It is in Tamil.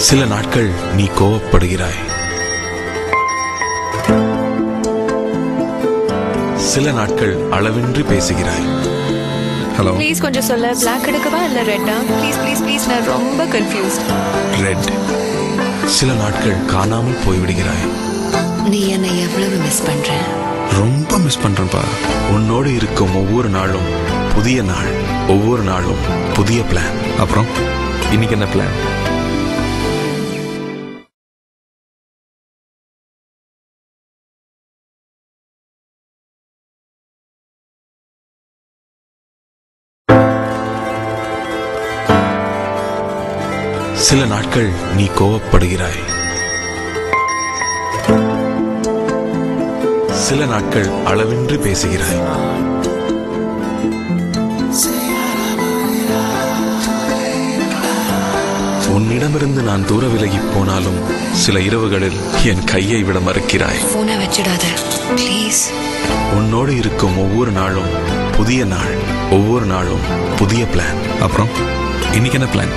சில நாட்கள் நீ கோவப்படுகிறாய், சில நாட்கள் அளவின்றி பேசுகிறாய். ஹலோ, ப்ளீஸ் கொஞ்சம் சொல்ல. பிளாக் எடுக்கவா இல்ல ரெட்டா? ப்ளீஸ் ப்ளீஸ் ப்ளீஸ், நான் ரொம்ப கன்ஃபியூஸ்ட். ரெட். சில நாட்கள் காணாமல் போய்விடுகிறாய். நீ என்னை எவ்வளவு மிஸ் பண்ற? ரொம்ப மிஸ் பண்றேன்பா. உன்னோடு இருக்கும் ஒவ்வொரு நாளும் புதிய நாள், ஒவ்வொரு நாளும் புதிய பிளான். அப்புறம் இன்னைக்கு என்ன பிளான்? சில நாட்கள் நீ கோவப்படுகிறாய், சில நாட்கள் அளவின்றி பேசுகிறாய். உன்னிடமிருந்து நான் தூர விலகி போனாலும் சில இரவுகளில் என் கையை விட மறுக்கிறாய். போனை வச்சிடாத ப்ளீஸ். உன்னோடு இருக்கும் ஒவ்வொரு நாளும் புதிய நாள், ஒவ்வொரு நாளும் புதிய பிளான். அப்புறம் இன்னைக்கு என்ன பிளான்?